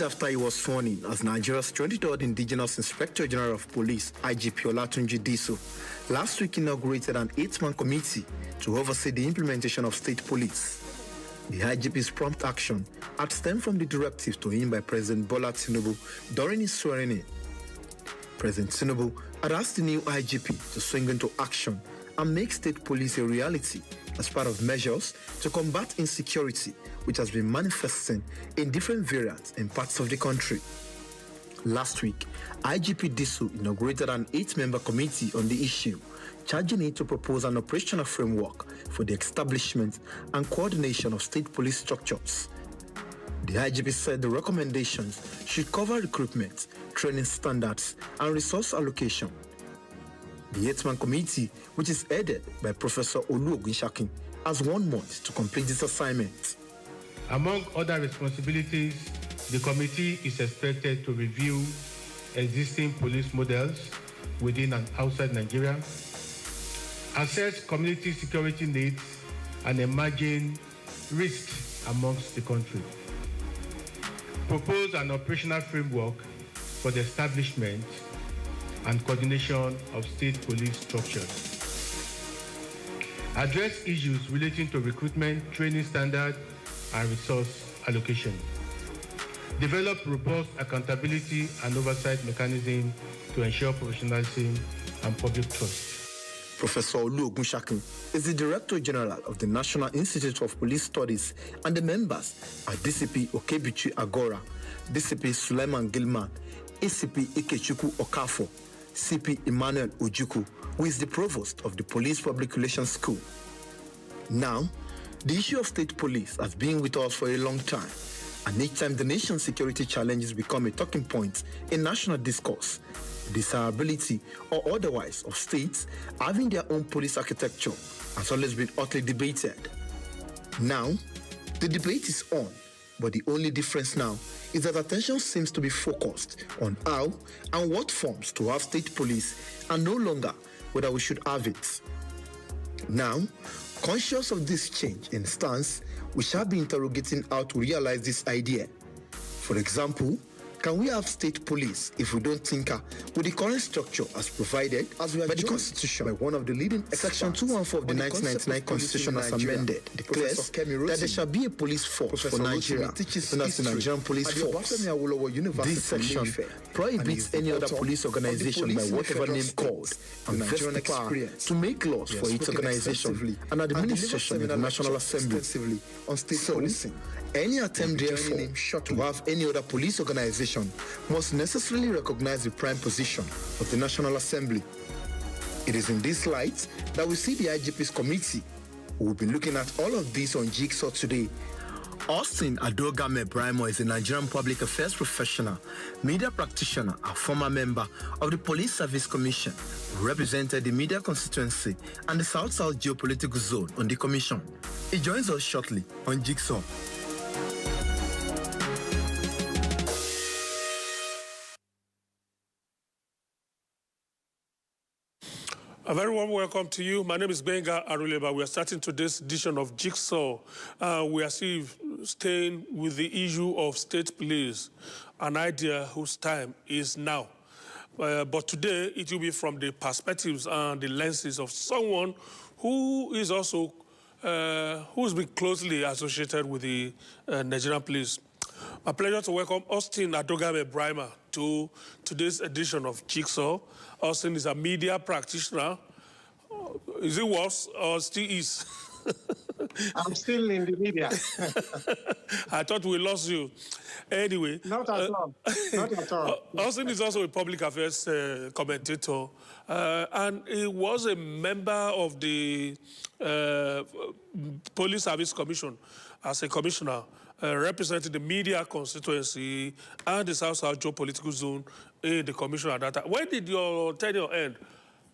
after he was sworn in as Nigeria's 23rd Indigenous Inspector General of Police, IGP Olatunji Diso, last week inaugurated an 8-man committee to oversee the implementation of state police. The IGP's prompt action had stemmed from the directives to him by President Bola Tinubu during his swearing-in. President Tinubu had asked the new IGP to swing into action and make state police a reality as part of measures to combat insecurity, which has been manifesting in different variants in parts of the country. Last week, IGP Diso inaugurated an 8-member committee on the issue, charging it to propose an operational framework for the establishment and coordination of state police structures. The IGP said the recommendations should cover recruitment, training standards, and resource allocation. The 8-man committee, which is headed by Professor Olu Ogunshakin, has 1 month to complete this assignment. Among other responsibilities, the committee is expected to review existing police models within and outside Nigeria, assess community security needs and emerging risks amongst the country, propose an operational framework for the establishment and coordination of state police structures, address issues relating to recruitment, training standards, and resource allocation, develop robust accountability and oversight mechanisms to ensure professionalism and public trust. Professor Olu Ogunshakin is the Director General of the National Institute of Police Studies, and the members are DCP Okebichi Agora, DCP Suleiman Gilman, ACP Ikechukwu Okafo, CP Emmanuel Ojuku, who is the Provost of the Police Public Relations School. Now, the issue of state police has been with us for a long time, and each time the nation's security challenges become a talking point in national discourse, desirability or otherwise of states having their own police architecture has always been hotly debated. Now, the debate is on, but the only difference now is that attention seems to be focused on how and what forms to have state police and no longer whether we should have it. Now, conscious of this change in stance, we shall be interrogating how to realize this idea. For example, can we have state police if we don't tinker with the current structure as provided by the Constitution? By one of the leading Section 214 of the 1999 Constitution as amended declares that there shall be a police force for Nigeria, known as the Nigerian Police Force. This section prohibits any other police organization by whatever name called and vests the power to make laws for its organization and administration in the National Assembly. So, any attempt therefore to have any other police organization must necessarily recognize the prime position of the National Assembly. It is in this light that we see the IGP's committee. We will be looking at all of this on Jigsaw today. Austin Adogame Brimo is a Nigerian public affairs professional, media practitioner, and former member of the Police Service Commission, who represented the media constituency and the South-South geopolitical zone on the commission. He joins us shortly on Jigsaw. A very warm welcome to you. My name is Benga Aruleba. We are starting today's edition of Jigsaw. We are still staying with the issue of state police, an idea whose time is now. But today, it will be from the perspectives and the lenses of someone who is also, who's been closely associated with the Nigerian police. My pleasure to welcome Austin Adogame Brima to today's edition of Jigsaw. Austin is a media practitioner. Is it worse or still is? I'm still in the media. I thought we lost you. Anyway. Not at all. Not at all. Austin is also a public affairs commentator. And he was a member of the Police Service Commission as a commissioner. Representing the media constituency and the South-South geopolitical zone in the commission at that time. When did your tenure end?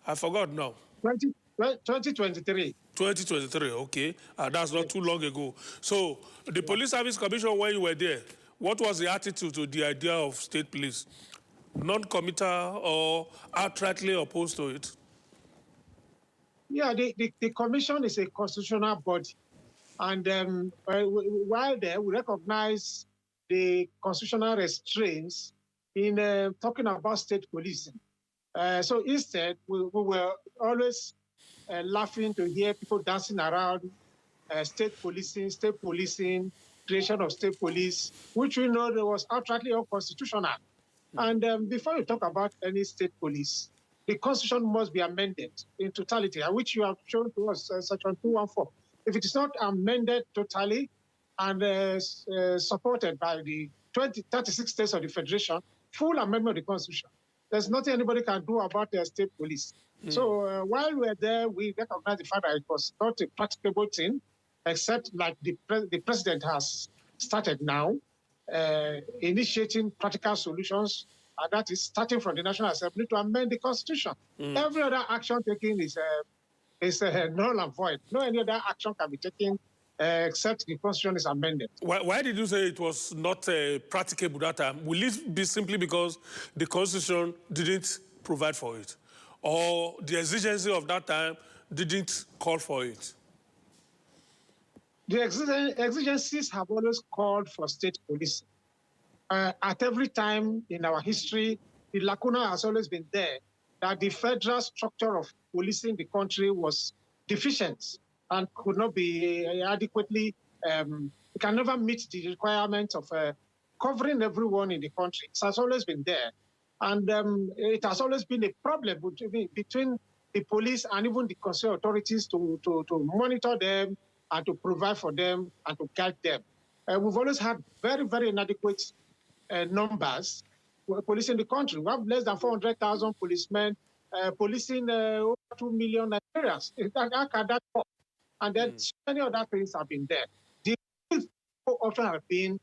I forgot now. 2023. 2023, okay. That's not too long ago. So the Police Service Commission, when you were there, what was the attitude to the idea of state police? Non-committal or outrightly opposed to it? Yeah, the commission is a constitutional body. And while there, we recognize the constitutional restraints in talking about state policing. So instead, we were always laughing to hear people dancing around state policing, creation of state police, which we know that was outrightly unconstitutional. And before you talk about any state police, the constitution must be amended in totality, which you have shown to us, section 214. If it is not amended totally and supported by the 36 states of the Federation, full amendment of the constitution, there's nothing anybody can do about the state police. So while we're there, we recognize the fact that it was not a practicable thing, except like the president has started now, initiating practical solutions, and that is starting from the National Assembly to amend the Constitution. Every other action taken is null and void. No any other action can be taken except the Constitution is amended. Why did you say it was not practicable that time? Will it be simply because the Constitution didn't provide for it? Or the exigency of that time didn't call for it? The exigencies have always called for state policing. At every time in our history, the lacuna has always been there, that the federal structure of policing the country was deficient and could not be adequately, it can never meet the requirements of covering everyone in the country. It has always been there. And it has always been a problem between the police and even the concerned authorities to monitor them and to provide for them and to guide them. We've always had very, very inadequate numbers policing the country. We have less than 400,000 policemen policing over 2 million Nigerians. How can that work? And then so many other things have been there. The option has been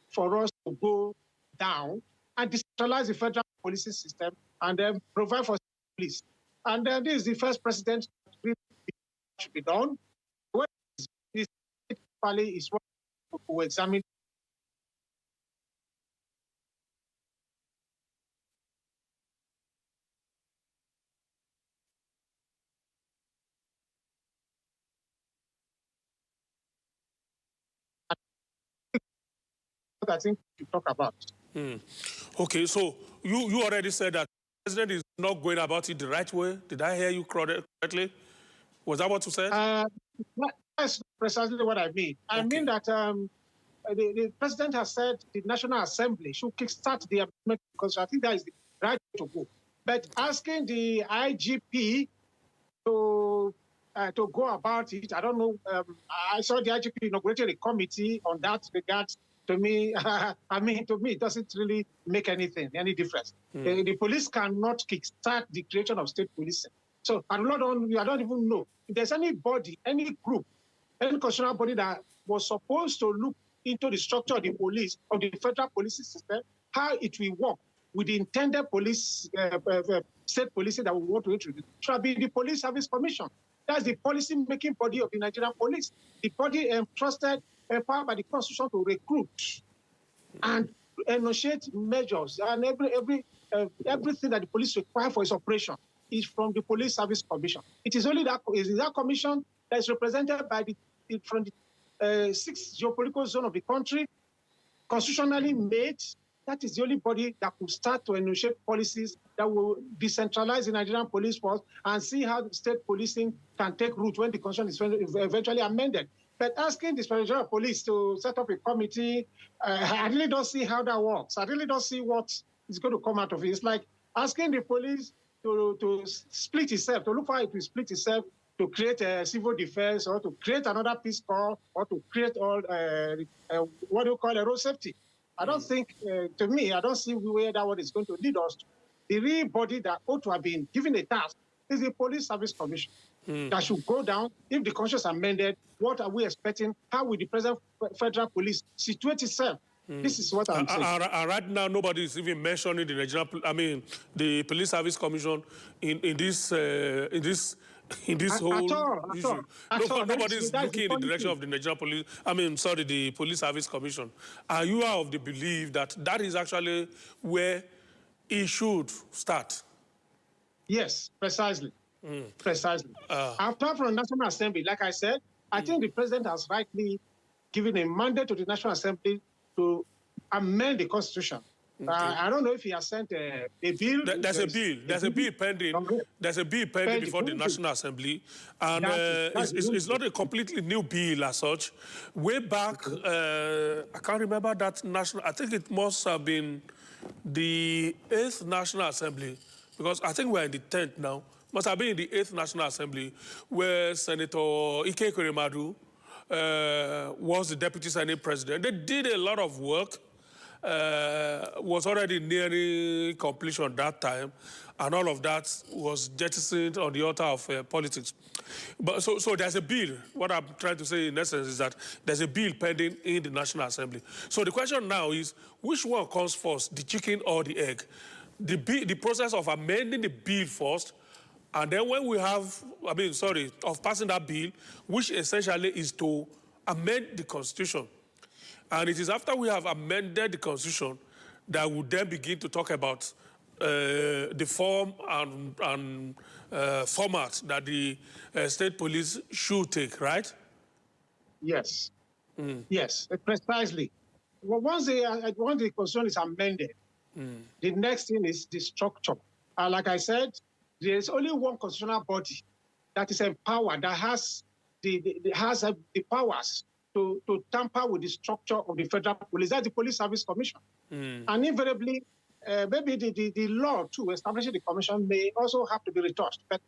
for us to go down and decentralize the federal policing system and then provide for police. And then this is the first precedent that should be done. When this is what we examine. I think to talk about. Okay, so you already said that the president is not going about it the right way. Did I hear you correctly? Was that what you said? That's precisely what I mean. I mean that the president has said the National Assembly should kickstart the amendment because I think that is the right way to go. But asking the IGP to go about it, I don't know. I saw the IGP inaugurated a committee on that regard. To me, I mean, to me, it doesn't really make any difference. The police cannot kickstart the creation of state policing. So I don't even know if there's any body, any group, any constitutional body that was supposed to look into the structure of the police, of the federal policing system, how it will work with the intended police, state policing that we want to introduce. It should be the Police Service Commission. That's the policy-making body of the Nigerian police. The body entrusted, empowered by the Constitution to recruit and enunciate measures, and everything that the police require for its operation is from the Police Service Commission. It is only that commission that is represented by from the 6th geopolitical zone of the country, constitutionally made. That is the only body that could start to enunciate policies that will decentralize the Nigerian police force and see how state policing can take root when the constitution is eventually amended. But asking the Inspector General of Police to set up a committee, I really don't see how that works. I really don't see what is going to come out of it. It's like asking the police to split itself, to look for how it will split itself, to create a civil defense or to create another peace corps or to create all what do you call a road safety. I don't think, to me, I don't see where that one is going to lead us to. The real body that ought to have been given a task is the Police Service Commission. That should go down. If the constitution is amended, what are we expecting? How will the present federal police situate itself? This is what I'm saying. Right now, nobody is even mentioning the Police Service Commission in this whole issue. Nobody is looking in the direction of the Nigerian Police. The Police Service Commission. Are you of the belief that that is actually where it should start? Yes, precisely. Precisely. Apart from the National Assembly, like I said, I think the president has rightly given a mandate to the National Assembly to amend the Constitution. Okay. I don't know if he has sent a bill. There's a bill. There's a bill pending. There's a bill pending before the National Assembly, and it's not a completely new bill as such. Way back, I can't remember that national. I think it must have been the 8th National Assembly, because I think we're in the 10th now. Must have been in the 8th National Assembly, where Senator Ike Ekweremadu was the Deputy Senate President. They did a lot of work. Was already nearing completion that time, and all of that was jettisoned on the altar of politics. But so there's a bill. What I'm trying to say in essence is that there's a bill pending in the National Assembly. So the question now is, which one comes first, the chicken or the egg? The process of amending the bill first, and then when we have, of passing that bill, which essentially is to amend the Constitution. And it is after we have amended the Constitution that we then begin to talk about the form and format that the state police should take, right? Yes. Yes, precisely. Well, once the Constitution is amended, the next thing is the structure. Like I said, there is only one constitutional body that is empowered, that has the powers to tamper with the structure of the federal police. That's the Police Service Commission. And invariably, maybe the law to establishing the commission may also have to be retouched. But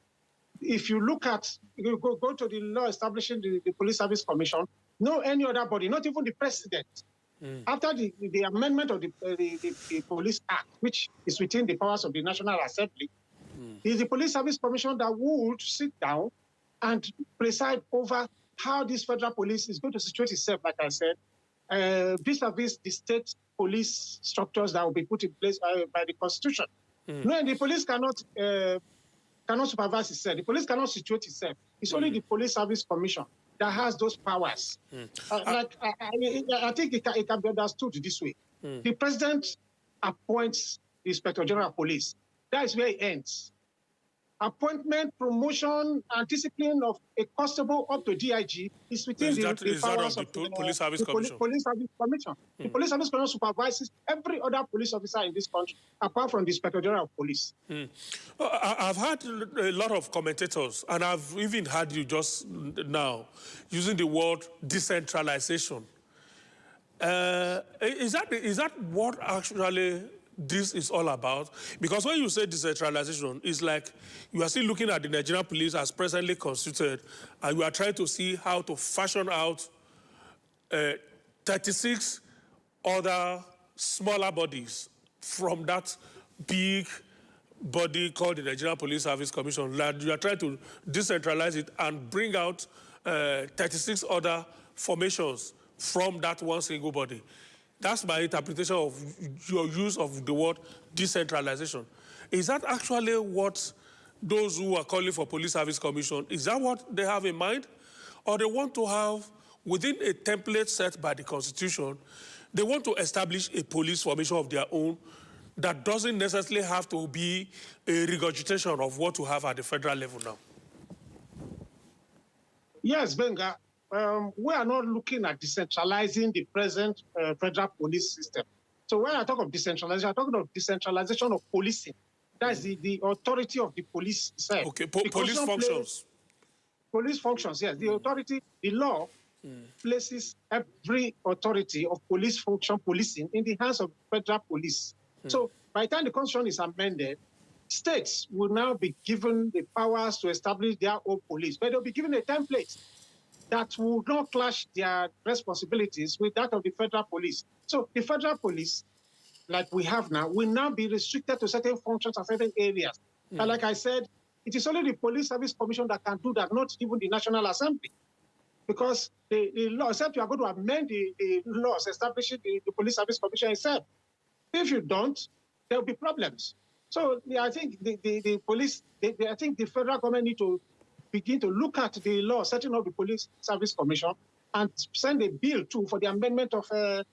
if you look at, you go to the law establishing the Police Service Commission, no any other body, not even the president, after the amendment of the Police Act, which is within the powers of the National Assembly, is the Police Service Commission that would sit down and preside over how this federal police is going to situate itself, like I said, vis-a-vis the state police structures that will be put in place by the Constitution. No, and the police cannot supervise itself. The police cannot situate itself. It's only the Police Service Commission that has those powers. I think it can be understood this way. The president appoints the Inspector General of Police. That is where it ends. Appointment, promotion, and discipline of a constable up to DIG is within the powers of the Police Service Commission. The Police Service Commission supervises every other police officer in this country, apart from the Inspector General of Police. I've had a lot of commentators, and I've even had you just now using the word decentralization. Is that what actually this is all about? Because when you say decentralization, it's like you are still looking at the Nigerian police as presently constituted, and you are trying to see how to fashion out 36 other smaller bodies from that big body called the Nigerian Police Service Commission. You are trying to decentralize it and bring out 36 other formations from that one single body. That's my interpretation of your use of the word decentralization. Is that actually what those who are calling for Police Service Commission, is that what they have in mind? Or they want to have, within a template set by the Constitution, they want to establish a police formation of their own that doesn't necessarily have to be a regurgitation of what we have at the federal level now? Yes, Benga. We are not looking at decentralizing the present federal police system. So when I talk of decentralization, I'm talking of decentralization of policing. That's the authority of the police itself. Okay, police functions. Police functions, yes. The authority, the law places every authority of police function policing in the hands of federal police. So by the time the Constitution is amended, states will now be given the powers to establish their own police, but they'll be given a template that will not clash their responsibilities with that of the federal police. So the federal police, like we have now, will now be restricted to certain functions and certain areas. And like I said, it is only the Police Service Commission that can do that, not even the National Assembly. Because the law, except you are going to amend the laws establishing the Police Service Commission itself. If you don't, there will be problems. So I think I think the federal government need to begin to look at the law setting up the Police Service Commission and send a bill for the amendment of the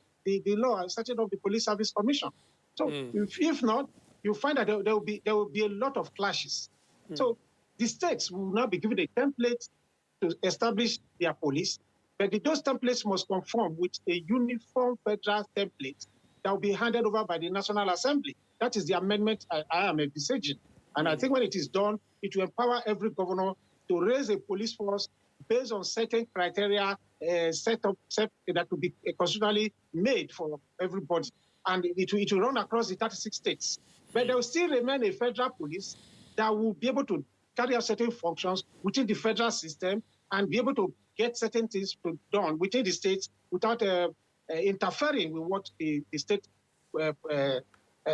law setting up the Police Service Commission. So if not, you find that there will be a lot of clashes. So the states will now be given a template to establish their police, but those templates must conform with a uniform federal template that will be handed over by the National Assembly. That is the amendment I am envisaging. And I think when it is done, it will empower every governor to raise a police force based on certain criteria set that will be constitutionally made for everybody. And it will run across the 36 states. But there will still remain a federal police that will be able to carry out certain functions within the federal system and be able to get certain things done within the states without interfering with what the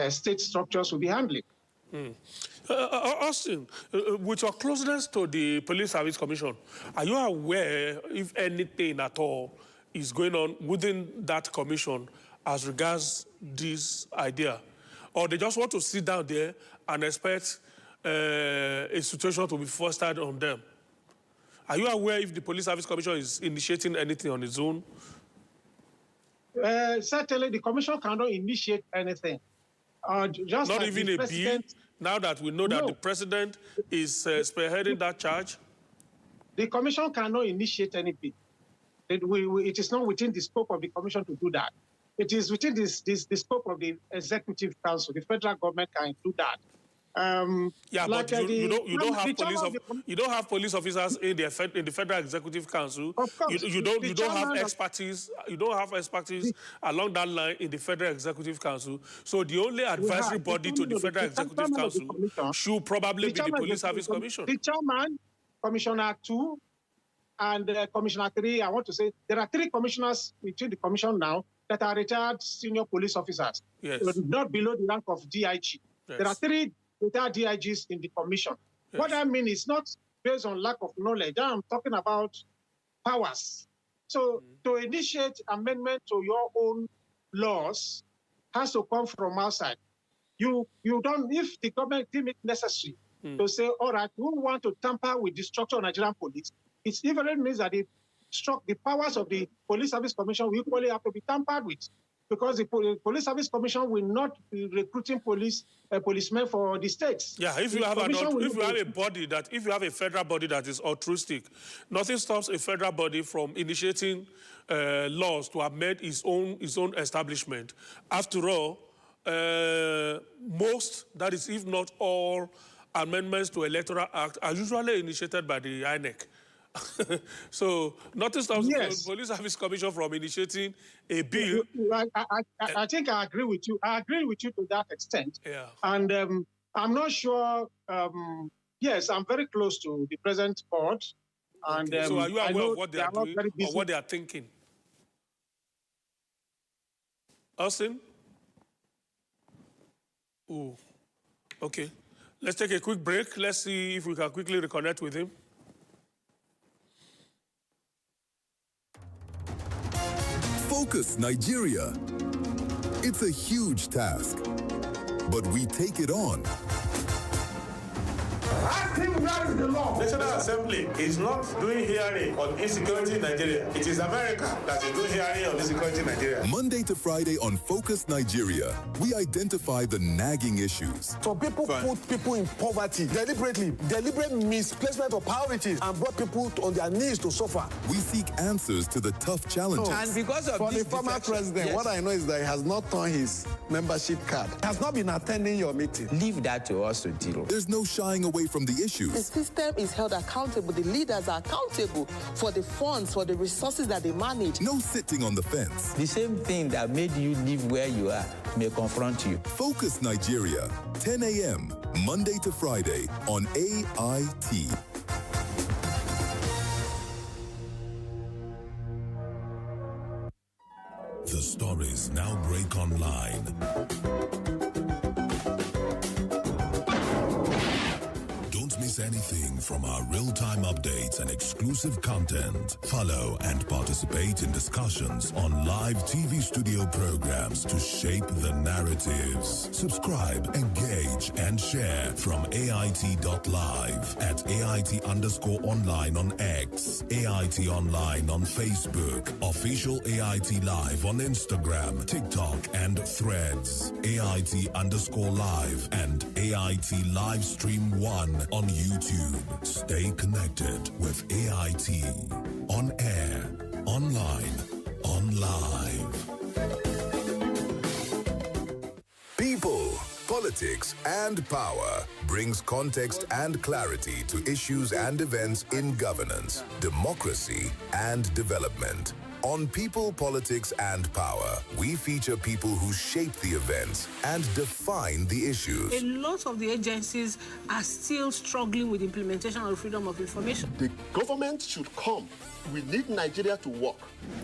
state structures will be handling. Austin, with your closeness to the Police Service Commission, are you aware if anything at all is going on within that commission as regards this idea? Or they just want to sit down there and expect a situation to be fostered on them? Are you aware if the Police Service Commission is initiating anything on its own? Certainly, the commission cannot initiate anything. Just not like even a bill, now that we know that the president is spearheading that charge? The commission cannot initiate any bill. It is not within the scope of the commission to do that. It is within the scope of the executive council. The federal government can do that. But you don't have police officers in the federal executive council. Of course, you don't have expertise. You don't have expertise along that line in the federal executive council. So the only advisory body to the federal executive council should probably be the Police Service Commission. The chairman, Commissioner 2, and Commissioner 3. I want to say there are 3 commissioners within the commission now that are retired senior police officers, not below the rank of DIG. Yes. There are 3 retired DIGs in the commission. Yes. What I mean is not based on lack of knowledge. I'm talking about powers. So to initiate amendment to your own laws has to come from outside. You don't, if the government deem it necessary to say, all right, we want to tamper with the structure of Nigerian police, it even means that the powers of the Police Service Commission will equally have to be tampered with, because the Police Service Commission will not be recruiting policemen for the states. Yeah, if you have a federal body that is altruistic, nothing stops a federal body from initiating laws to amend its own establishment. After all, most, that is, if not all, amendments to Electoral Act are usually initiated by the INEC. So nothing stops the Police Service Commission from initiating a bill. I think I agree with you. I agree with you to that extent. Yeah. And I'm not sure. Yes, I'm very close to the present board. And so are you aware of what they are doing or what they are thinking? Austin? Ooh. Okay. Let's take a quick break. Let's see if we can quickly reconnect with him. Focus Nigeria. It's a huge task, but we take it on. Ask him where is the law. National Assembly is not doing hearing on insecurity in Nigeria. It is America that is doing hearing on insecurity in Nigeria. Monday to Friday on Focus Nigeria, we identify the nagging issues. So people put people in poverty deliberate misplacement of priorities, and brought people on their knees to suffer. We seek answers to the tough challenges. And because of for the former president, what I know is that he has not turned his membership card. He has not been attending your meeting. Leave that to us to deal. There's no shying away from the issues. The system is held accountable. The leaders are accountable for the funds, for the resources that they manage. No sitting on the fence. The same thing that made you live where you are may confront you. Focus Nigeria, 10 a.m., Monday to Friday on AIT. The stories now break online. Don't miss anything from our real-time updates and exclusive content. Follow and participate in discussions on live TV studio programs to shape the narratives. Subscribe, engage, and share from AIT.live at AIT_online on X, AIT Online on Facebook, Official AIT Live on Instagram, TikTok, and Threads, AIT_live, and AIT Livestream 1 on YouTube. Stay connected with AIT. On air, online, on live. Politics and Power brings context and clarity to issues and events in governance, democracy, and development. On People, Politics, and Power, we feature people who shape the events and define the issues. A lot of the agencies are still struggling with implementation of freedom of information. The government should come. We need Nigeria to work.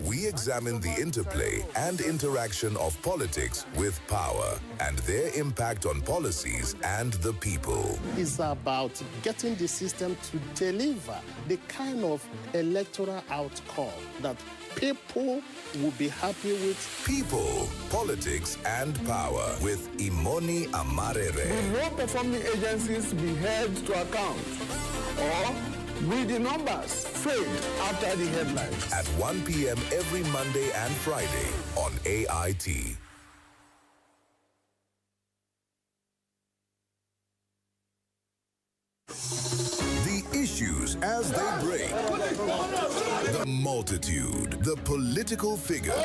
We examine the interplay and interaction of politics with power and their impact on policies and the people. It's about getting the system to deliver the kind of electoral outcome that people will be happy with. People, Politics, and Power with Imoni Amarere. Will performing agencies be held to account? Or will the numbers fade after the headlines? At 1 p.m. every Monday and Friday on AIT. The issues as they break. The multitude, the political figures,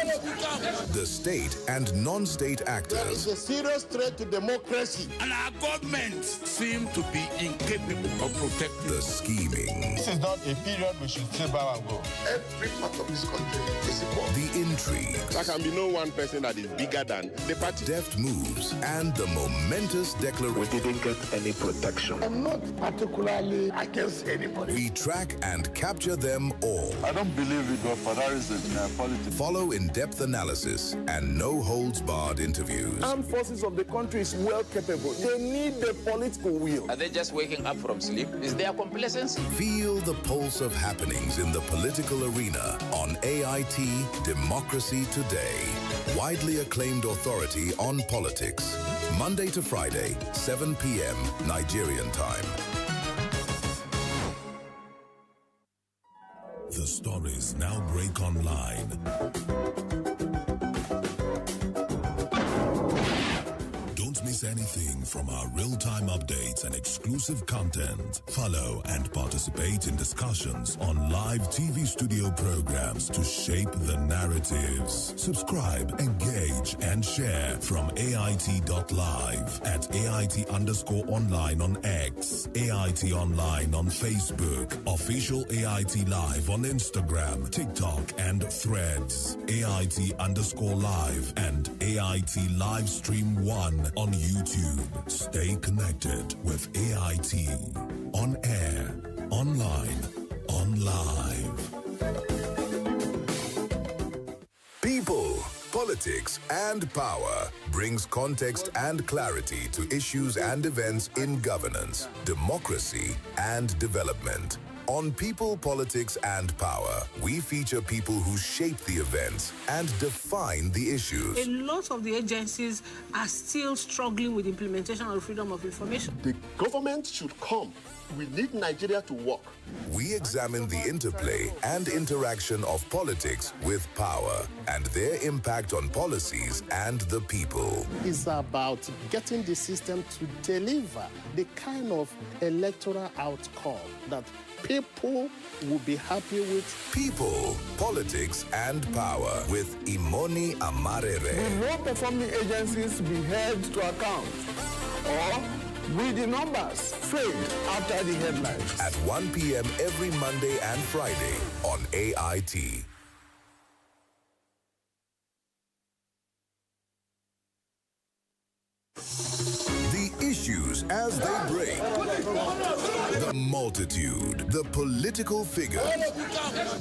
the state and non-state actors. There is a serious threat to democracy. And our government seem to be incapable of protecting. The scheming. This is not a period we should say bow and go. Every part of this country is equal. The intrigue. There can be no one person that is bigger than the party. Deft moves and the momentous declaration. We didn't get any protection. I'm not particularly against anybody. We track and capture them all. I don't believe it was for that reason in politics. Follow in-depth analysis and no-holds-barred interviews. Armed forces of the country is well capable. They need the political will. Are they just waking up from sleep? Is there complacency? Feel the pulse of happenings in the political arena on AIT Democracy Today. Widely acclaimed authority on politics. Monday to Friday, 7 p.m. Nigerian time. The stories now break online. Don't miss anything from our real-time updates and exclusive content. Follow and participate in discussions on live TV studio programs to shape the narratives. Subscribe, engage, and share from AIT.live at AIT_online on X, AIT Online on Facebook, Official AIT Live on Instagram, TikTok, and Threads, AIT_live, and AIT Livestream 1 on YouTube. Stay connected with AIT. On air, online, on live. People, Politics, and Power brings context and clarity to issues and events in governance, democracy, and development. On People, Politics, and Power, we feature people who shape the events and define the issues. A lot of the agencies are still struggling with implementation of freedom of information. The government should come. We need Nigeria to work. We examine the interplay and interaction of politics with power and their impact on policies and the people. It's about getting the system to deliver the kind of electoral outcome that people will be happy with. People, Politics, and Power with Imoni Amarere. Will performing agencies be held to account? Or will the numbers fade after the headlines? At 1 p.m. every Monday and Friday on AIT. The issues as they break. The multitude, the political figures,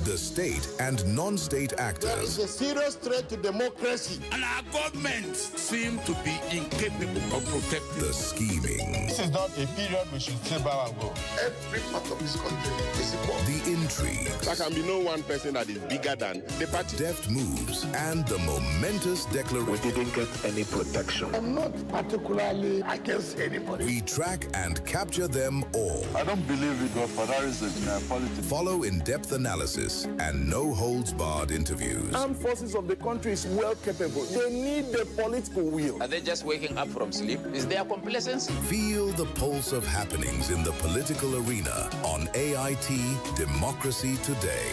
the state and non-state actors. There is a serious threat to democracy. And our government seem to be incapable of protecting. The scheming. This is not a period we should say bow and go. Every part of this country is equal. The intrigue. There can be no one person that is bigger than the party. Deft moves and the momentous declaration. We didn't get any protection. I'm not particularly against anybody. We track and capture them all. I don't believe it was for that reason in politics. Follow in-depth analysis and no-holds-barred interviews. Armed forces of the country is well capable. They need the political will. Are they just waking up from sleep? Is there complacency? Feel the pulse of happenings in the political arena on AIT Democracy Today.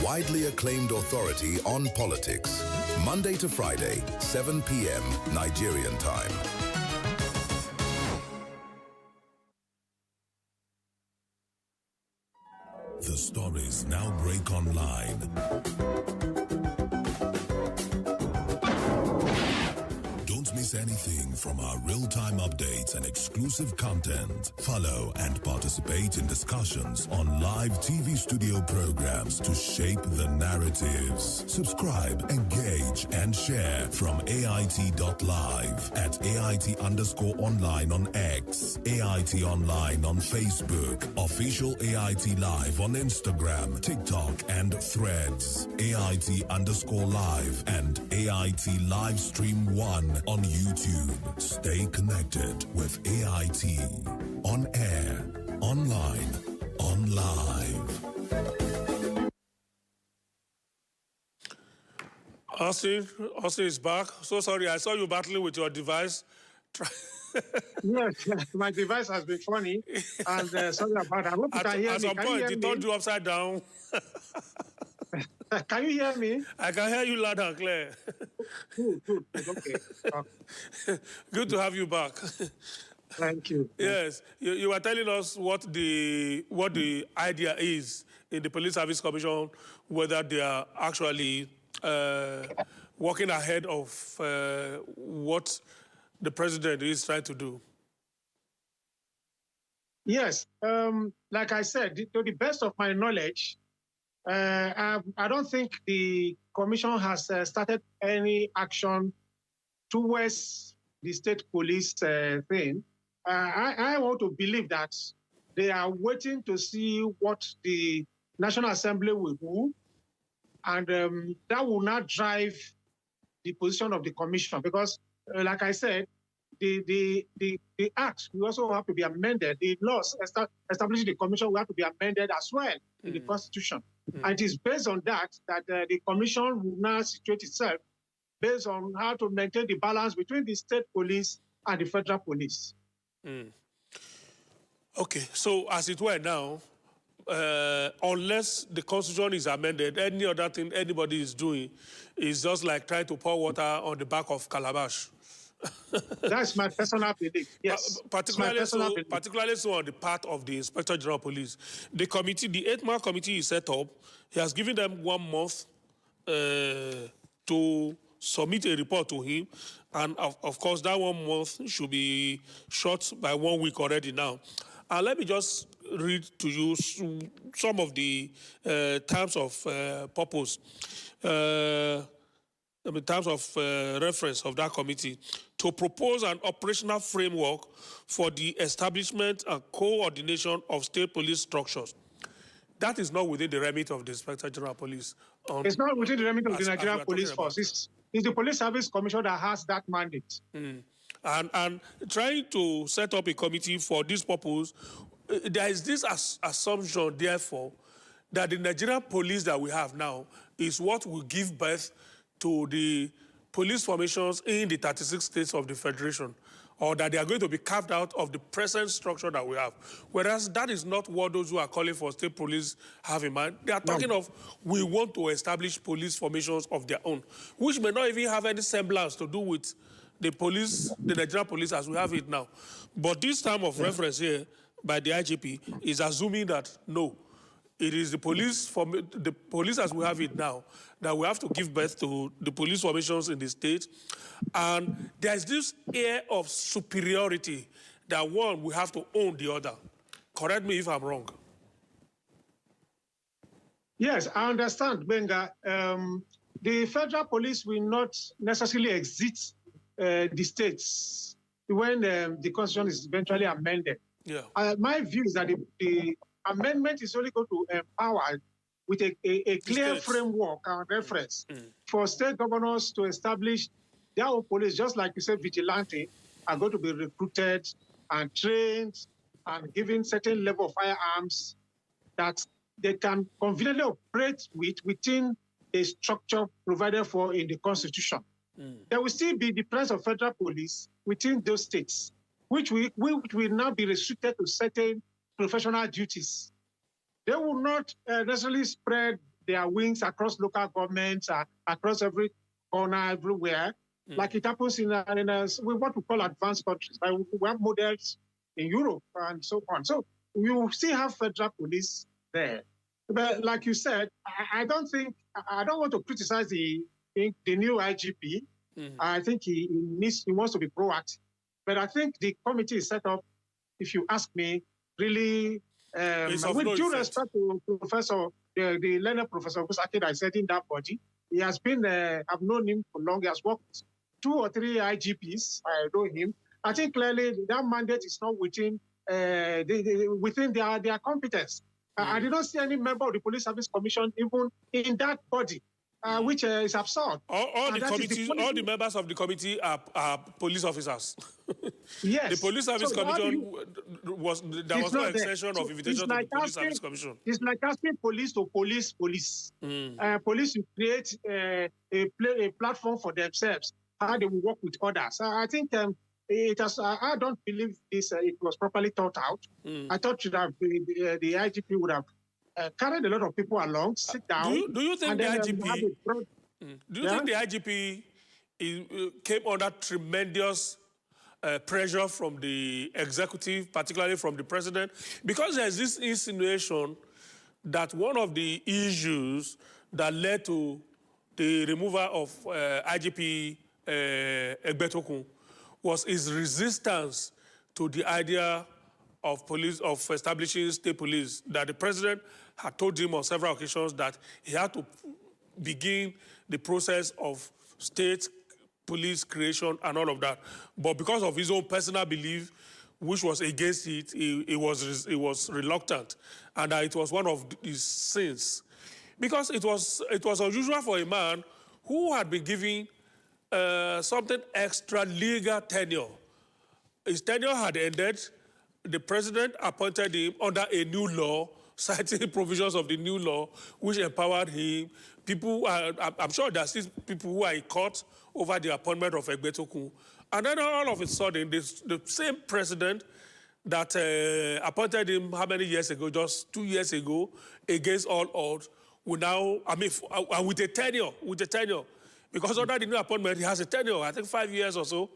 Widely acclaimed authority on politics. Monday to Friday, 7 p.m. Nigerian time. The stories now break online. Don't miss anything from our real-time updates and exclusive content. Follow and participate in discussions on live TV studio programs to shape the narratives. Subscribe, engage, and share from AIT.live at AIT_online on X, AIT Online on Facebook, Official AIT Live on Instagram, TikTok, and Threads, AIT_live and AIT Livestream 1 on YouTube. Stay connected with AIT. On air, online, on live. Austin is back. So sorry, I saw you battling with your device. Yes, my device has been funny, and sorry about that. I hope you can hear me. At some point, it turned you upside down. Can you hear me? I can hear you loud and clear. Good. Okay. Good to have you back. Thank you. Yes, you were telling us what the idea is in the Police Service Commission, whether they are actually working ahead of what the president is trying to do. Yes, like I said, to the best of my knowledge, I don't think the commission has started any action towards the state police thing. I want to believe that they are waiting to see what the National Assembly will do, and that will not drive the position of the commission because, like I said, the act will also have to be amended. The laws establishing the commission will have to be amended as well in the Constitution. And it is based on that the commission will now situate itself based on how to maintain the balance between the state police and the federal police. Okay, so as it were now, unless the Constitution is amended, any other thing anybody is doing is just like trying to pour water on the back of calabash. That's my personal belief. Yes, particularly so on the part of the Inspector General of Police. The committee, the 8-man committee is set up. He has given them 1 month to submit a report to him, and of course that 1 month should be short by 1 week already now. And let me just read to you some of the terms of purpose. In terms of reference of that committee, to propose an operational framework for the establishment and coordination of state police structures. That is not within the remit of the Inspector General of Police. It's not within the remit of the Nigerian Police Force. It's the Police Service Commission that has that mandate. And trying to set up a committee for this purpose, there is this assumption, therefore, that the Nigerian police that we have now is what will give birth to the police formations in the 36 states of the Federation, or that they are going to be carved out of the present structure that we have. Whereas that is not what those who are calling for state police have in mind. They are talking of, we want to establish police formations of their own, which may not even have any semblance to do with the police, the Nigerian police as we have it now. But this time of reference here by the IGP is assuming that, no, it is the police as we have it now that we have to give birth to the police formations in the state. And there's this air of superiority that one, we have to own the other. Correct me if I'm wrong. Yes, I understand, Benga. The federal police will not necessarily exit the states when the constitution is eventually amended. Yeah. My view is that the amendment is only going to empower with a clear framework and reference for state governors to establish their own police, just like you said, vigilante are going to be recruited and trained and given certain level of firearms that they can conveniently operate within a structure provided for in the Constitution. There will still be the presence of federal police within those states, which will now be restricted to certain professional duties. They will not necessarily spread their wings across local governments, across every corner, everywhere, like it happens in what we call advanced countries. Like we have models in Europe and so on. So we will still have federal police there. But like you said, I don't want to criticize the new IGP. I think he wants to be proactive. But I think the committee is set up, if you ask me, really, with due respect to Professor, the learned Professor Gusaki that is heading that body. He has been, I've known him for long. He has worked with 2 or 3 IGPs. I know him. I think clearly that mandate is not within within their competence. I did not see any member of the Police Service Commission even in that body, which is absurd. All the members of the committee are police officers. Yes. The Police Service Commission was no extension of invitation to the Police Service Commission. It's like asking police to police. Police to create a platform for themselves, how they will work with others. I think I don't believe it was properly thought out. I thought the IGP would have carried a lot of people along, sit down. Do you think the IGP? Do you think the IGP came under tremendous pressure from the executive, particularly from the president? Because there's this insinuation that one of the issues that led to the removal of IGP Egbetokun was his resistance to the idea of establishing state police, that the president had told him on several occasions that he had to begin the process of state police creation and all of that. But because of his own personal belief, which was against it, he was reluctant. And it was one of his sins. Because it was unusual for a man who had been given something extra legal tenure. His tenure had ended. The president appointed him under a new law, citing provisions of the new law, which empowered him. I'm sure there's still people who are in court over the appointment of Egbetokun. And then all of a sudden, the same president that appointed him how many years ago, just 2 years ago, against all odds, will now, with a tenure, because under the new appointment, he has a tenure, I think 5 years or so.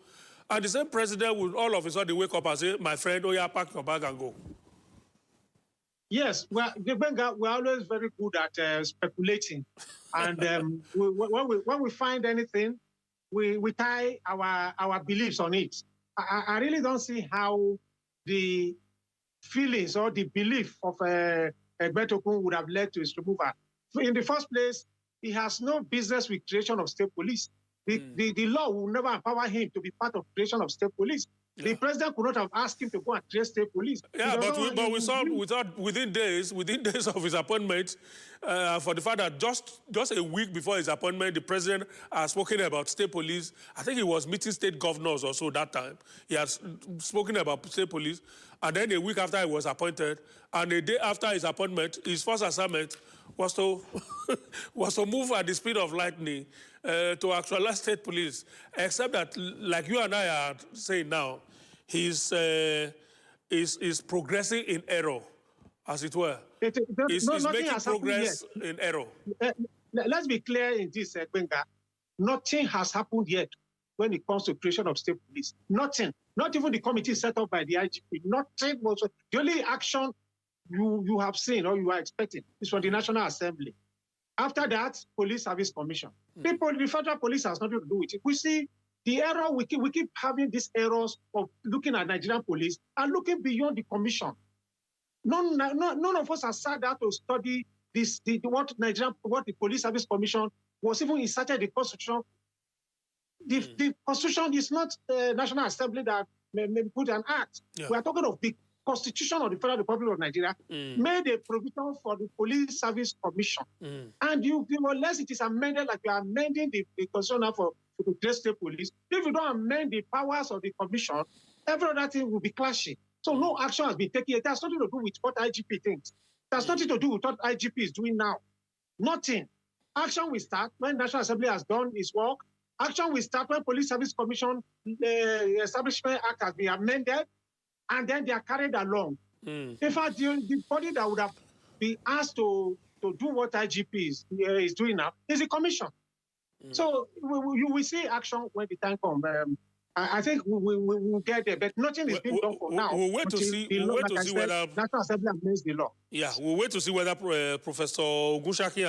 And the same president will all of a sudden wake up and say, my friend, oh yeah, pack your bag and go. Yes, we're always very good at speculating. And when we find anything, we tie our beliefs on it. I really don't see how the feelings or the belief of Egbetokun would have led to his removal. In the first place, he has no business with creation of state police. The law will never empower him to be part of creation of state police. The president could not have asked him to go and create state police. Yeah, but we saw within days of his appointment, for the fact that just a week before his appointment, the president has spoken about state police. I think he was meeting state governors also that time. He has spoken about state police. And then a week after he was appointed, and a day after his appointment, his first assignment was to move at the speed of lightning to actualize state police. Except that, like you and I are saying now, he's progressing in error, as it were. He's making progress in error. Let's be clear in this, Gbenga. Nothing has happened yet when it comes to creation of state police. Nothing. Not even the committee set up by the IGP. Nothing was. The only action you have seen or you are expecting is from the National Assembly. After that, Police Service Commission. The federal police has nothing to do with it. We see the error, we keep having these errors of looking at Nigerian police and looking beyond the commission. None of us has sat down to study what the Police Service Commission was even inserted in the Constitution. The Constitution is not the National Assembly that may put an act. Yeah. We are talking of the Constitution of the Federal Republic of Nigeria made a provision for the Police Service Commission. And unless it is amended, like you are amending the Constitution for the state police, if you don't amend the powers of the commission, every other thing will be clashing. So no action has been taken. It has nothing to do with what IGP thinks. It has nothing to do with what IGP is doing now. Nothing. Action will start when National Assembly has done its work. Action will start when Police Service Commission, the Establishment Act has been amended, and then they are carried along. In fact, the body that would have been asked to do what IGP is doing now is the commission. So you will see action when the time comes. I think we will get there, but nothing is being done for now. We'll wait to see. We'll wait to see whether National Assembly amends the law. Yeah, we'll wait to see whether Professor Ogunshaki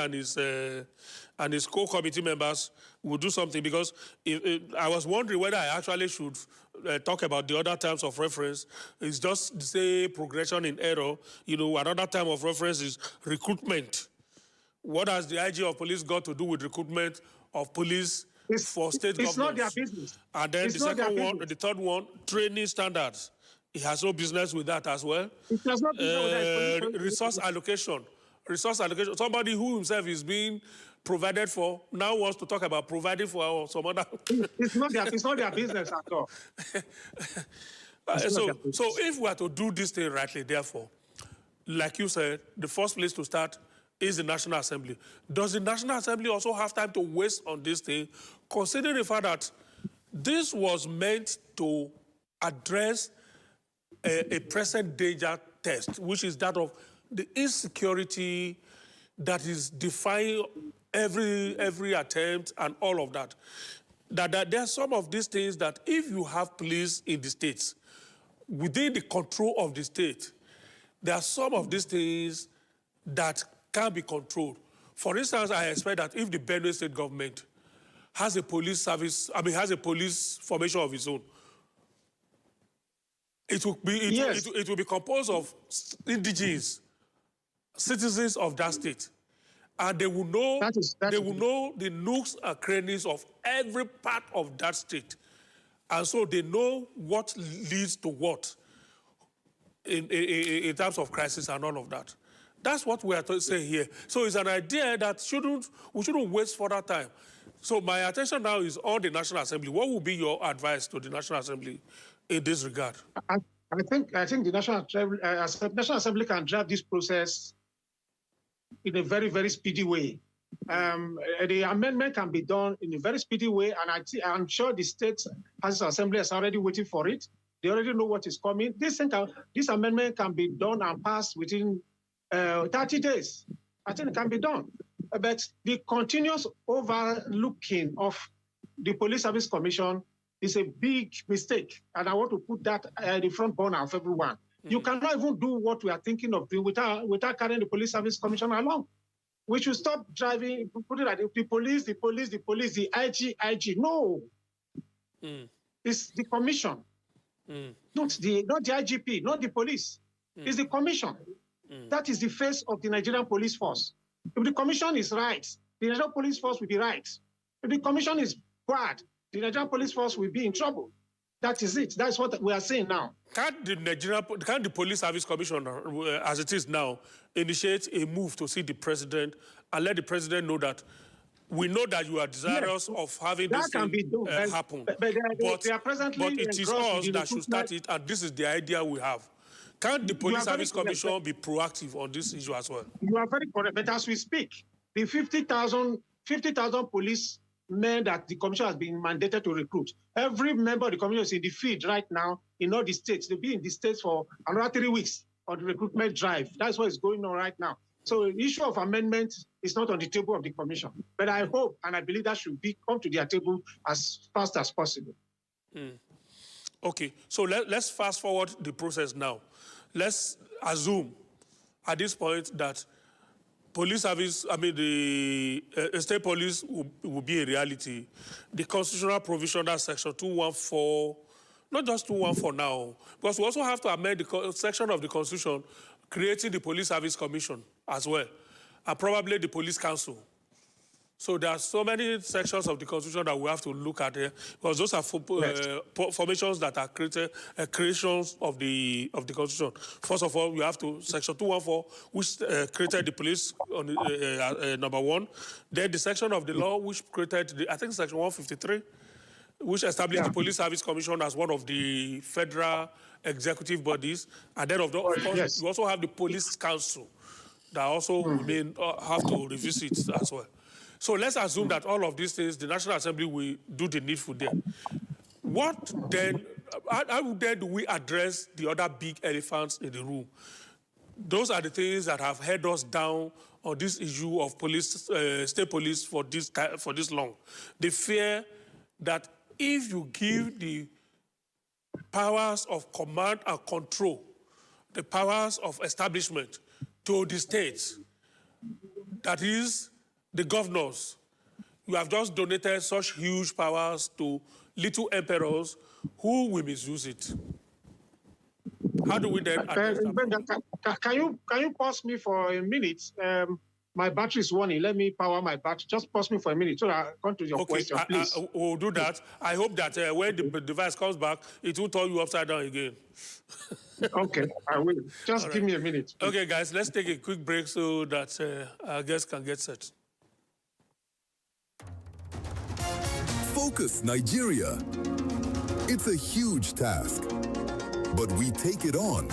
and his co-committee members will do something, because I was wondering whether I actually should talk about the other terms of reference. It's just say progression in error. You know, another term of reference is recruitment. What has the IG of police got to do with recruitment of police for state governments? It's not their business. And then the second one, the third one, training standards. He has no business with that as well. It does not resource allocation. Resource allocation. Somebody who himself is being provided for now wants to talk about providing for some other. It's not their business at all. So if we are to do this thing rightly, therefore, like you said, the first place to start is the National Assembly. Does the National Assembly also have time to waste on this thing, considering the fact that this was meant to address a present danger test, which is that of the insecurity that is defying every attempt and all of that. That there are some of these things that if you have police in the states, within the control of the state, there are some of these things that can be controlled. For instance, I expect that if the Benue state government has a police service, has a police formation of its own, it will be composed of indigenous citizens of that state, and they will know know the nooks and crannies of every part of that state, and so they know what leads to what in terms of crisis and all of that. That's what we are saying here. So it's an idea that we shouldn't waste further time. So my attention now is on the National Assembly. What would be your advice to the National Assembly in this regard? I think the National Assembly can drive this process in a very, very speedy way. The amendment can be done in a very speedy way, and I'm sure the State House Assembly is already waiting for it. They already know what is coming. This amendment can be done and passed within 30 days. I think it can be done. But the continuous overlooking of the Police Service Commission is a big mistake. And I want to put that at the front burner of everyone. You cannot even do what we are thinking of doing without carrying the Police Service Commission along. We should stop driving, put it like the police, the IG. No. It's the commission. Not the IGP, not the police. It's the commission. That is the face of the Nigerian police force. If the commission is right, the Nigerian police force will be right. If the commission is bad, the Nigerian police force will be in trouble. That is it. That's what we are saying now. Can the Police Service Commission, as it is now, initiate a move to see the president and let the president know that we know that you are desirous of having this thing happen, but it is us that should start it, and this is the idea we have. Can the Police Service Commission be proactive on this issue as well? You are very correct, but as we speak, the 50,000 police men that the commission has been mandated to recruit, every member of the commission is in the field right now in all the states. They'll be in the states for another 3 weeks on the recruitment drive. That's what is going on right now. So the issue of amendment is not on the table of the commission. But I hope and I believe that should come to their table as fast as possible. Okay, so let's fast forward the process now. Let's assume at this point that police service, the state police will be a reality. The constitutional provision, that section 214, not just 214 now, because we also have to amend the section of the Constitution creating the Police Service Commission as well, and probably the Police Council. So there are so many sections of the Constitution that we have to look at here, because those are formations that are creations of the Constitution. First of all, we have to section 214, which created the police on number one. Then the section of the law which created I think section 153, which established the Police Service Commission as one of the federal executive bodies. And then of course, we also have the Police Council that also have to revisit as well. So let's assume that all of these things, the National Assembly will do the needful there. What then, how then do we address the other big elephants in the room? Those are the things that have held us down on this issue of police, state police for this long. The fear that if you give the powers of command and control, the powers of establishment to the states, that is, the governors. You have just donated such huge powers to little emperors who will misuse it. How do we then address that? Can you pause me for a minute? My battery is running. Let me power my battery. Just pause me for a minute so I'll come to your question, please. We'll do that. I hope that when the device comes back, it will turn you upside down again. Okay, I will. Just give me a minute. Please. Okay, guys, let's take a quick break so that our guests can get set. Focus Nigeria. It's a huge task, but we take it on.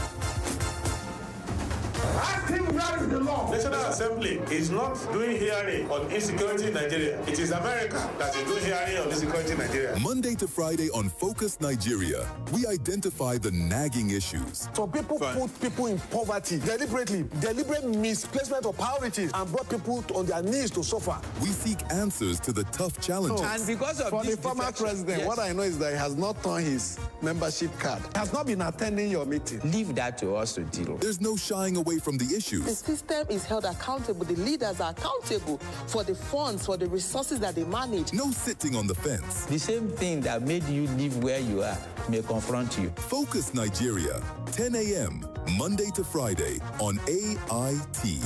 Ask him where is the law. National Assembly is not doing hearing on insecurity in Nigeria. It is America that is doing hearing on insecurity in Nigeria. Monday to Friday on Focus Nigeria, we identify the nagging issues. So people put people in poverty deliberate misplacement of priorities and brought people on their knees to suffer. We seek answers to the tough challenges. And because of the former president, yes, what I know is that he has not turned his membership card. He has not been attending your meeting. Leave that to us to deal. There's no shying away from the issues. The system is held accountable. The leaders are accountable for the funds, for the resources that they manage. No sitting on the fence. The same thing that made you live where you are may confront you. Focus Nigeria, 10 a.m., Monday to Friday on AIT.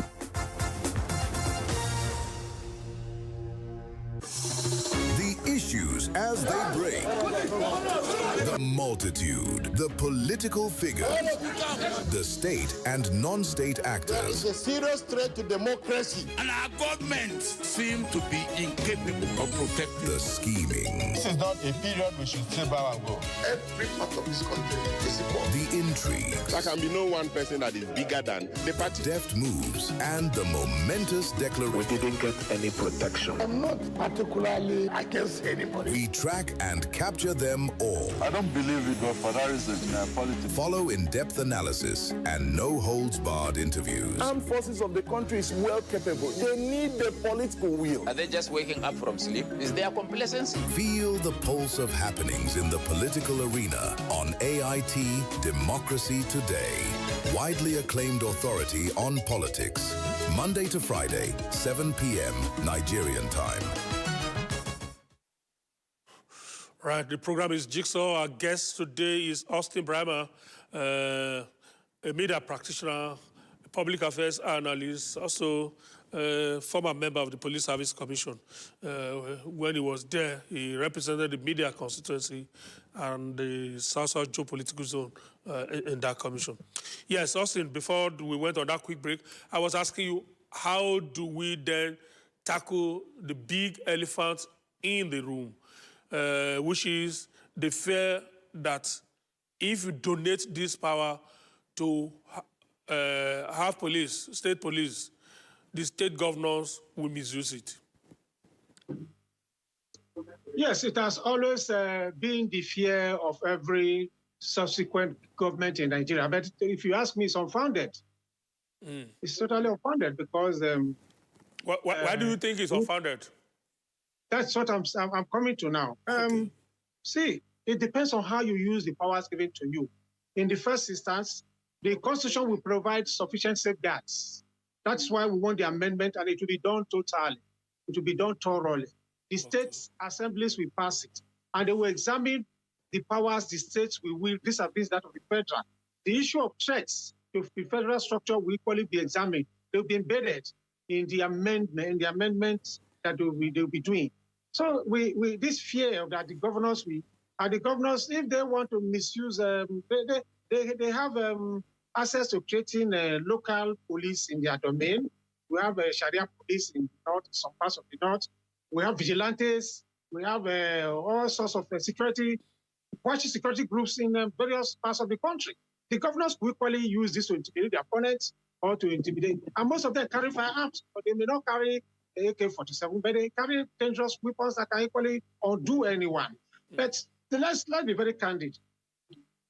The issues as they break. The multitude, the political figures, the state and non-state actors. There is a serious threat to democracy. And our government seem to be incapable of protecting. The scheming. This is not a period we should say bow and go. Every part of this country is equal. The intrigue. There can be no one person that is bigger than the party. Deft moves and the momentous declaration. We didn't get any protection. I'm not particularly against anybody. We track and capture them all. I don't believe in godfatherism in politics. Follow in-depth analysis and no-holds-barred interviews. Armed forces of the country is well capable. They need the political will. Are they just waking up from sleep? Is there complacency? Feel the pulse of happenings in the political arena on AIT Democracy Today. Widely acclaimed authority on politics. Monday to Friday, 7 p.m. Nigerian time. Right, the program is Jigsaw. Our guest today is Austin Brymer, a media practitioner, a public affairs analyst, also a former member of the Police Service Commission. When he was there, he represented the media constituency and the South-South geopolitical zone in that commission. Yes, Austin, before we went on that quick break, I was asking you, how do we then tackle the big elephant in the room? Which is the fear that if you donate this power to have police, state police, the state governors will misuse it. Yes, it has always been the fear of every subsequent government in Nigeria. But if you ask me, it's unfounded. It's totally unfounded because... why do you think it's unfounded? That's what I'm coming to now. Okay. See, it depends on how you use the powers given to you. In the first instance, the Constitution will provide sufficient safeguards. That's why we want the amendment, and it will be done totally. It will be done thoroughly. The state assemblies will pass it, and they will examine the powers the states will vis-a-vis that of the federal. The issue of threats to the federal structure will equally be examined. They will be embedded in the amendment that they'll be doing. So this fear that the governors if they want to misuse, they have access to creating a local police in their domain. We have a Sharia police in the north, some parts of the north. We have vigilantes. We have all sorts of security groups in various parts of the country. The governors will equally use this to intimidate their opponents or to intimidate. And most of them carry firearms, but they may not carry AK-47, but they carry dangerous weapons that can equally undo anyone. But let's be very candid.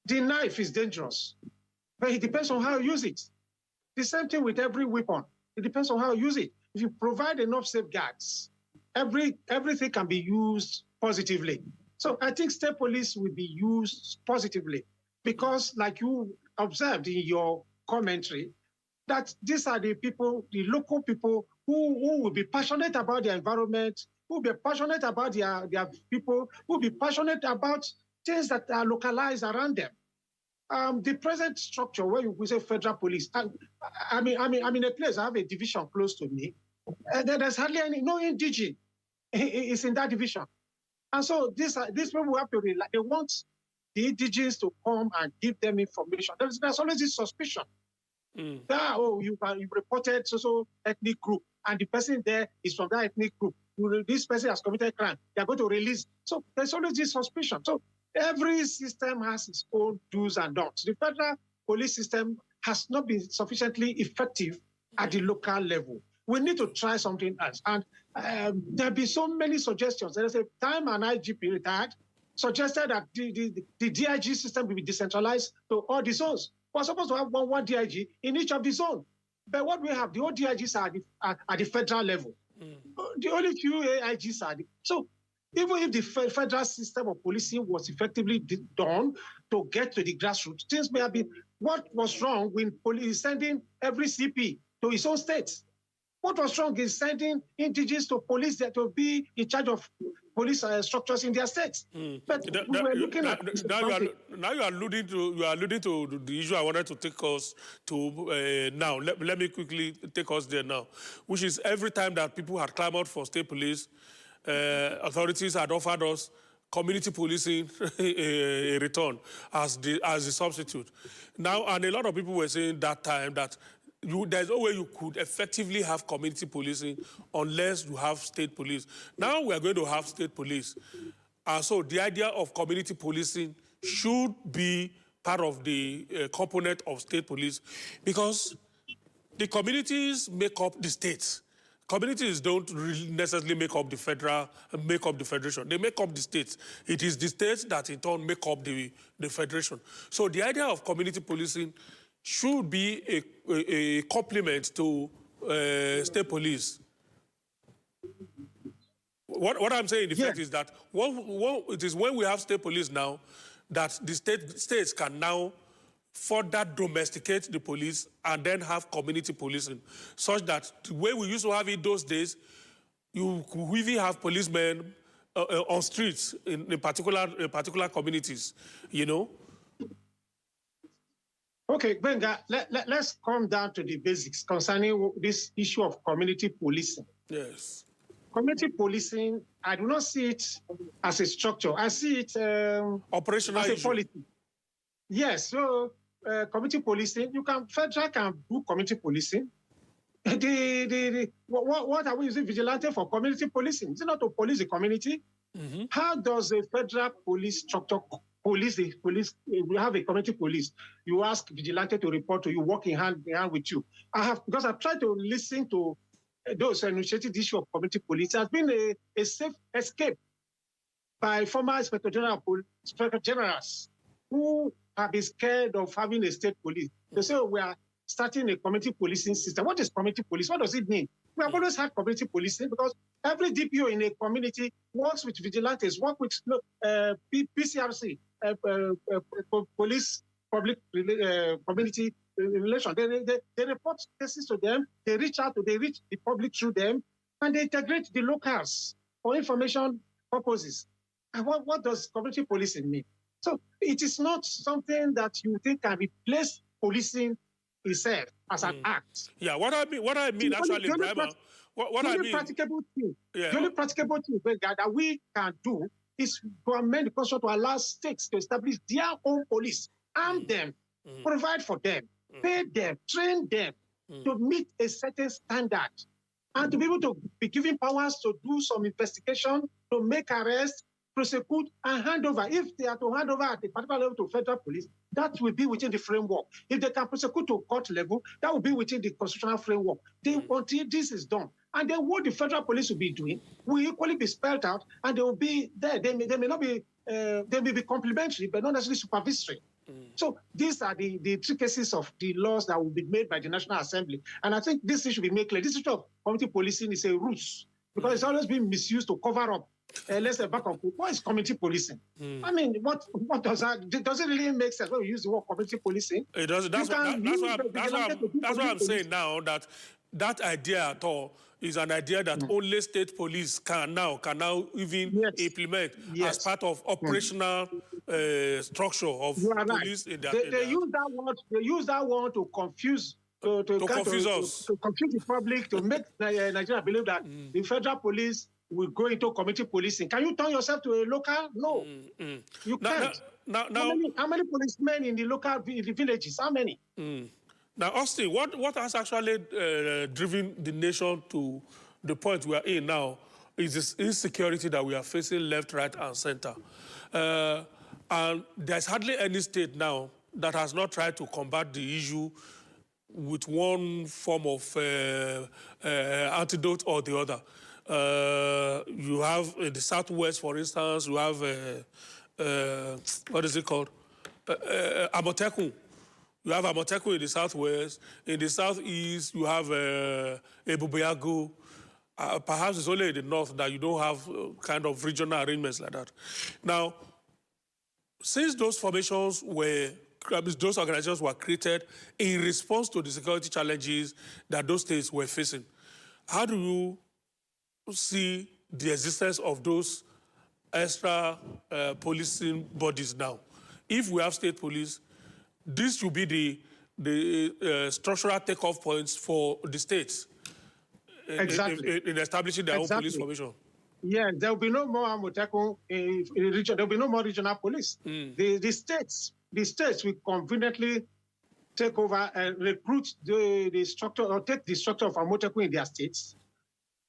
The knife is dangerous, but it depends on how you use it. The same thing with every weapon. It depends on how you use it. If you provide enough safeguards, everything can be used positively. So I think state police will be used positively because, like you observed in your commentary, that these are the people, the local people who will be passionate about their environment, who will be passionate about their people, who will be passionate about things that are localized around them. The present structure where you say federal police, I'm in a place, I have a division close to me. There's hardly no indigene is in that division. And so these people have to rely, they want the indigenes to come and give them information. There's always this suspicion. You reported so ethnic group, and the person there is from that ethnic group. This person has committed crime. They are going to release. So there's always this suspicion. So every system has its own do's and don'ts. The federal police system has not been sufficiently effective at the local level. We need to try something else. And there'll be so many suggestions. There's a time an IGP retired suggested that the DIG system will be decentralized to all the zones. We're supposed to have one DIG in each of the zones. But what we have, the old DIGs are at the federal level. The only few AIGs are. So even if the federal system of policing was effectively done to get to the grassroots, things may have been. What was wrong with police sending every CP to his own states? What was wrong is sending indigenous to police that will be in charge of police structures in their states. But we're looking at now you are alluding to the issue I wanted to take us to now. Let me quickly take us there now, which is every time that people had clamored for state police, authorities had offered us community policing a return as the substitute. Now, and a lot of people were saying that time that there's no way you could effectively have community policing unless you have state police. Now we are going to have state police. So the idea of community policing should be part of the component of state police because the communities make up the states. Communities don't really necessarily make up the federation. They make up the states. It is the states that in turn make up the federation. So the idea of community policing should be a complement to state police. What I'm saying in effect is that it is when we have state police now that the states can now further domesticate the police and then have community policing, such that the way we used to have it those days, you could even have policemen on streets in particular communities, you know. Okay, Benga, let's come down to the basics concerning this issue of community policing. Yes. Community policing, I do not see it as a structure. I see it operational as a policy. Yes, so community policing, federal can do community policing. What are we using vigilante for community policing? Is it not to police the community? Mm-hmm. How does a federal police structure police the police? We have a community police. You ask vigilante to report to you, working hand in hand with you. Because I've tried to listen to those initiated the issue of community police. It has been a safe escape by former inspector generals who have been scared of having a state police. They say, we are starting a community policing system. What is community police? What does it mean? We have always had community policing because every DPO in a community works with vigilantes, work with PCRC, police public community relation. They report cases to them, they reach the public through them, and they integrate the locals for information purposes. And what does community policing mean? So it is not something that you think can replace policing itself as an act. Yeah, what I mean actually, Brahma, what I mean. The only practicable thing that we can do is to amend the constitution to allow states to establish their own police, arm them, provide for them, pay them, train them to meet a certain standard, and to be able to be given powers to do some investigation, to make arrests, prosecute, and hand over. If they are to hand over at a particular level to federal police, that will be within the framework. If they can prosecute to court level, that will be within the constitutional framework. Until this is done. And then what the federal police will be doing will equally be spelled out, and they will be there. They may not be, they may be complementary, but not necessarily supervisory. So these are the three cases of the laws that will be made by the National Assembly. And I think this should be made clear. This issue of community policing is a ruse, because it's always been misused to cover up let's say back on what is community policing? I mean, what does that? Does it really make sense when we use the word community policing? It does. That's what I'm saying now. That idea at all is an idea that only state police can now even implement as part of operational structure of police in their. They use that word. They use that word to confuse. To confuse us. To confuse the public, to make Nigeria believe that the federal police will go into community policing. Can you turn yourself to a local? No, you can't. How many policemen in the local villages? How many? Now, Austin, what has actually driven the nation to the point we are in now is this insecurity that we are facing left, right, and center. And there's hardly any state now that has not tried to combat the issue with one form of antidote or the other. You have in the Southwest, for instance, you have, what is it called? Amotekun. You have Amotekun in the Southwest. In the Southeast, you have Ebubeago. Perhaps it's only in the North that you don't have kind of regional arrangements like that. Now, since those formations those organizations were created in response to the security challenges that those states were facing, how do you see the existence of those extra policing bodies now? If we have state police, this should be the structural takeoff points for the states in establishing their own police formation. Yeah, there will be no more Amotekun in region. There will be no more regional police. The states will conveniently take over and recruit the structure or take the structure of Amotekun in their states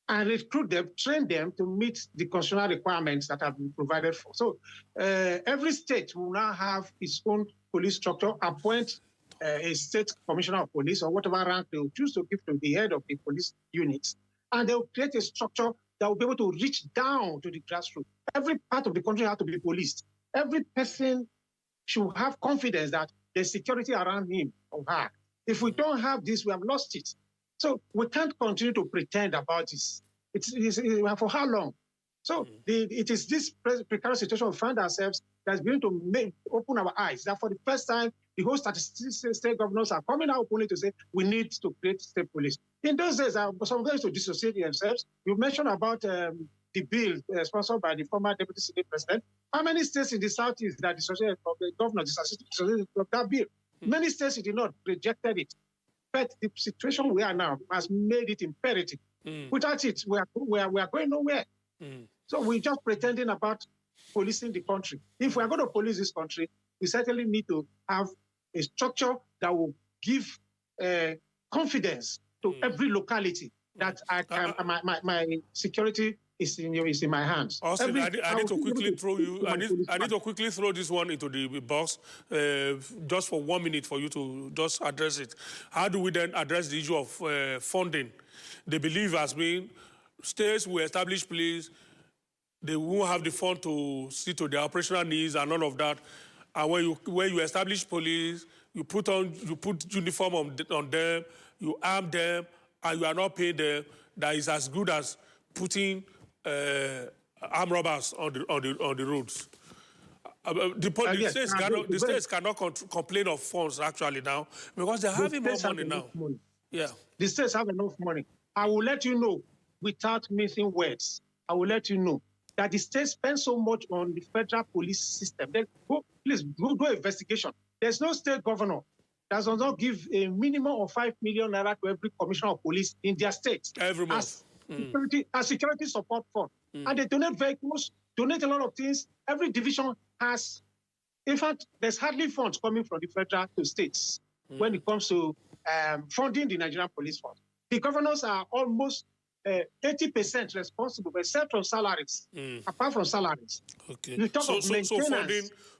and recruit them, train them to meet the constitutional requirements that have been provided for. So every state will now have its own police structure, appoint a state commissioner of police or whatever rank they will choose to give to the head of the police units. And they will create a structure that will be able to reach down to the grassroots. Every part of the country has to be policed. Every person should have confidence that there's security around him or her. If we don't have this, we have lost it. So we can't continue to pretend about this. It's for how long? So it is this precarious situation we find ourselves that's going to open our eyes. That for the first time, the whole state governors are coming out openly to say we need to create state police. In those days, some of them used to dissociate themselves. You mentioned about the bill sponsored by the former deputy Senate president. How many states in the Southeast that dissociated from the governor dissociated from that bill? Many states did not, rejected it. But the situation we are now has made it imperative. Without it, we are going nowhere. So we're just pretending about policing the country. If we are going to police this country, we certainly need to have a structure that will give confidence to every locality that my security is in my hands. Austin, I need to quickly throw you. I need to quickly throw this one into the box, just for 1 minute for you to just address it. How do we then address the issue of funding? They believe as being states will establish police, they won't have the fund to see to their operational needs and all of that. And when you establish police, you put uniform on them, you arm them, and you are not paying them. That is as good as putting armed robbers on the roads. The states cannot complain of funds actually now because they're having more money now. Yeah, the states have enough money. I will let you know, without missing words, I will let you know that the states spend so much on the federal police system. Then please do an investigation. There's no state governor that does not give a minimum of 5 million naira to every commissioner of police in their state every month as security support fund. And they donate vehicles, donate a lot of things. Every division has, in fact, there's hardly funds coming from the federal to states when it comes to funding the Nigerian police force. The governors are almost 80% responsible, except from salaries, apart from salaries. Okay. So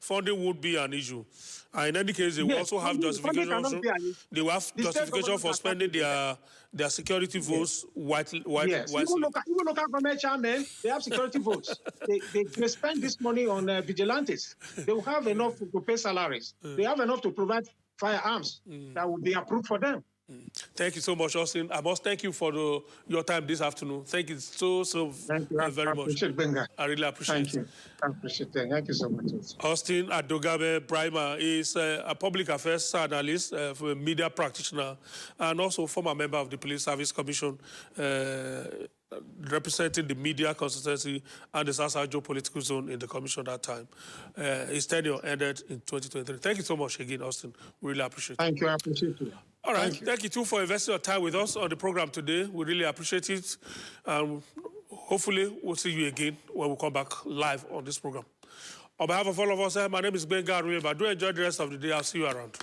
funding would be an issue. And in any case, they will also have justification. They will have justification for spending their security votes wisely. Yes. Even local government chairmen, they have security votes. They spend this money on vigilantes. They will have enough to pay salaries. They have enough to provide firearms that will be approved for them. Thank you so much, Austin. I must thank you for your time this afternoon. Thank you so thank you. very much. Appreciate Benga. I really appreciate it. Thank you. I appreciate it. Thank you so much. Austin Adogabe Brima is a public affairs analyst, a media practitioner, and also former member of the Police Service Commission, representing the media constituency and the South geopolitical zone in the commission at that time. His tenure ended in 2023. Thank you so much again, Austin. We really appreciate it. Thank you. I appreciate it. All right. Thank you too for investing your time with us on the program today. We really appreciate it. Hopefully, we'll see you again when we come back live on this program. On behalf of all of us, my name is Benga Aruleba. Do enjoy the rest of the day. I'll see you around.